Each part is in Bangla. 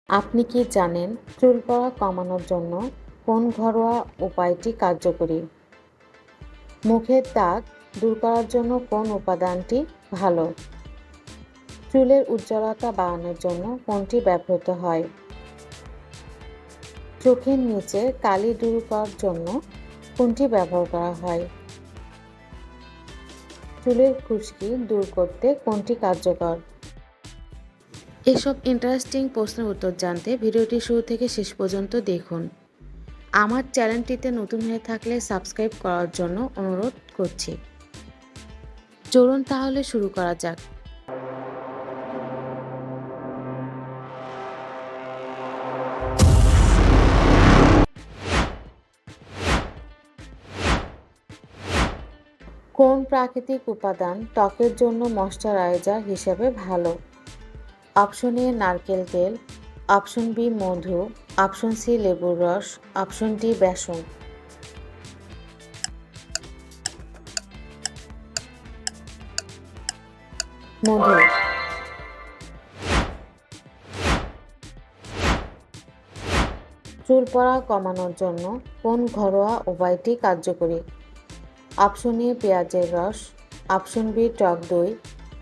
আপনি কি জানেন চুল পড়া কমানোর জন্য কোন ঘরোয়া উপায়টি কার্যকরী? মুখের দাগ দূর করার জন্য কোন উপাদানটি ভালো? চুলের উজ্জ্বলতা বাড়ানোর জন্য কোনটি ব্যবহৃত হয়? চোখের নিচে কালি দূর করার জন্য কোনটি ব্যবহার করা হয়? চুলের খুশকি দূর করতে কোনটি কার্যকর? এসব ইন্টারেস্টিং প্রশ্নের উত্তর জানতে ভিডিওটি শুরু থেকে শেষ পর্যন্ত দেখুন। আমার চ্যানেলটিতে নতুন হয়ে থাকলে সাবস্ক্রাইব করার জন্য অনুরোধ করছি। চলুন তাহলে শুরু করা যাক। কোন প্রাকৃতিক উপাদান ত্বকের জন্য ময়শ্চারাইজার হিসেবে ভালো? অপশন এ নারকেল তেল, অপশন বি মধু, অপশন সি লেবুর রস, অপশন ডি বেসন। মধু। চুল পড়া কমানোর জন্য কোন ঘরোয়া উপায়টি কার্যকরী? অপশন এ পেঁয়াজের রস, অপশন বি টক দই,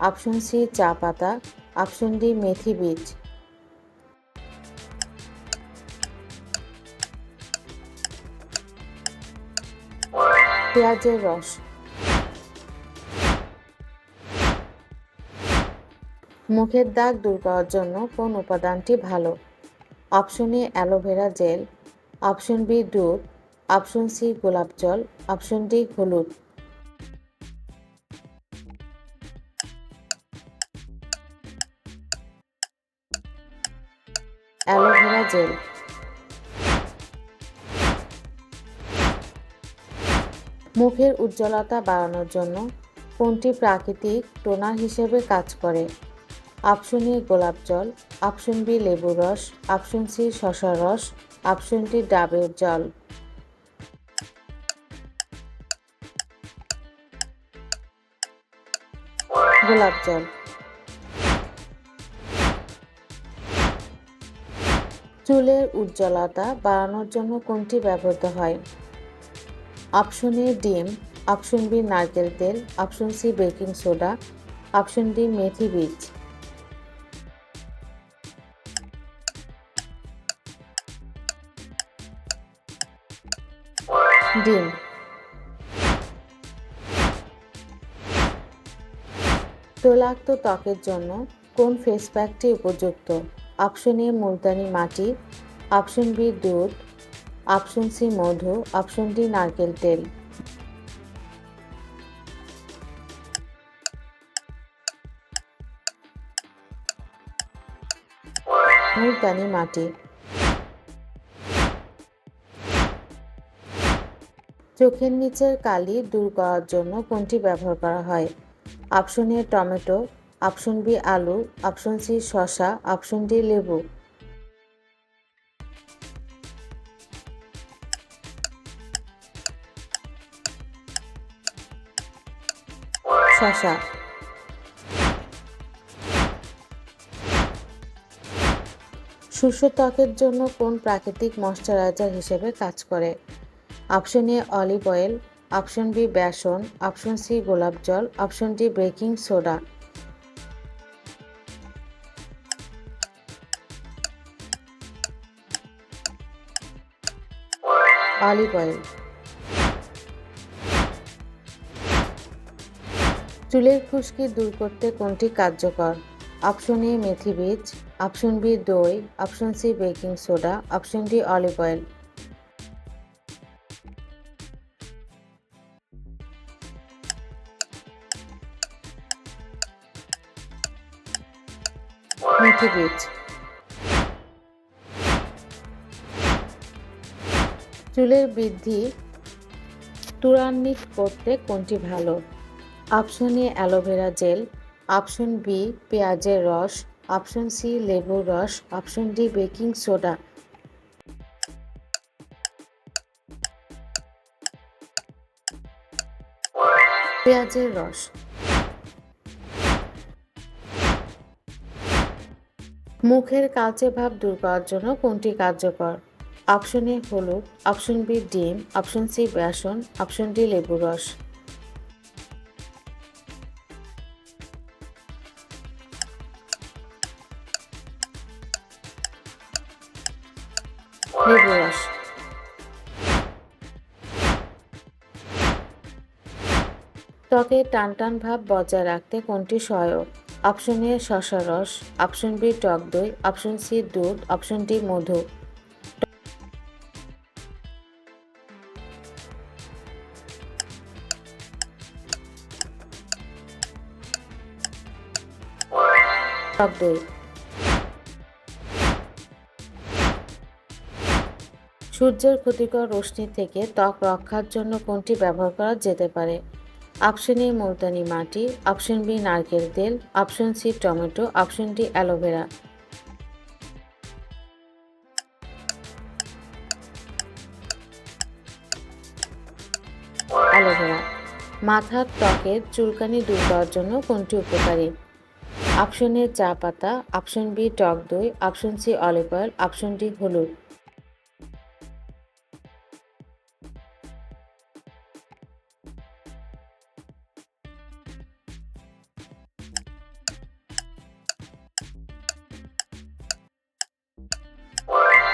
অপশন সি চা পাতা, অপশন ডি মেথি বীজ। পেঁয়াজের রস। মুখের দাগ দূর করার জন্য কোন উপাদানটি ভালো? Option A aloe vera gel, option B দুধ, অপশন সি গোলাপ জল, অপশন ডি হলুদ। Aloe vera gel. মুখের উজ্জ্বলতা বাড়ানোর জন্য কোনটি প্রাকৃতিক টোনার হিসেবে কাজ করে? অপশন এ গোলাপ জল, অপশন বি লেবুর রস, অপশন সি শসার রস, অপশন ডি ডাবের জল। গোলাপ জল। চুলের উজ্জ্বলতা বাড়ানোর জন্য কোনটি ব্যবহৃত হয়? অপশন এ ডিম, অপশন বি নারকেল তেল, option C baking soda, option D মেথি বীজ। ডিম। তৈলাক্ত ত্বকের জন্য কোন ফেস প্যাকটি উপযুক্ত? অপশন এ মুলতানি মাটি, অপশন বি দুধ, অপশন সি মধু, অপশন ডি নারকেল তেল। মুলতানি মাটি। চোখের নিচের কালি দূর করার জন্য কোনটি ব্যবহার করা হয়? Option A tomato, option B আলু, অপশন সি শসা, অপশন ডি লেবু। শসা। শুষ্ক ত্বকের জন্য কোন প্রাকৃতিক ময়শ্চারাইজার হিসেবে কাজ করে? Option A olive oil, option B বেসন, অপশন সি গোলাপ জল, option D baking soda. Olive oil. চুলের খুশকি দূর করতে কোনটি কার্যকর? অপশন এ মেথি বীজ, অপশন বি দই, option C baking soda, option D olive oil. মেথি বীজ। চুলের বৃদ্ধি ত্বরান্বিত করতে কোনটি ভালো? Option A aloe vera gel, option B পেঁয়াজের রস, অপশন সি লেবুর রস, অপশন ডি বেকিং সোডা। পেঁয়াজের রস। মুখের কালচে ভাব দূর করার জন্য কোনটি কার্যকর? অপশন এ হলুদ, অপশন বি ডিম, অপশন সি বেসন, অপশন ডি লেবুর রস। লেবুর রস। ত্বকে টানটান ভাব বজায় রাখতে কোনটি সহায়ক? অপশন এ শসার রস, অপশন বি টক দই, অপশন সি দুধ, অপশন ডি মধু। টক দই। সূর্যের ক্ষতিকর রশ্মি থেকে ত্বক রক্ষার জন্য কোনটি ব্যবহার করা যেতে পারে? অপশন এ মুলতানি মাটি, অপশন বি নারকেল তেল, option C tomato, option D aloe vera. Aloe vera. মাথার ত্বকের চুলকানি দূর করার জন্য কোনটি উপকারী? অপশন এ চা পাতা, অপশন বি টক দই, option C olive oil, option D হলুদ।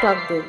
টক দই।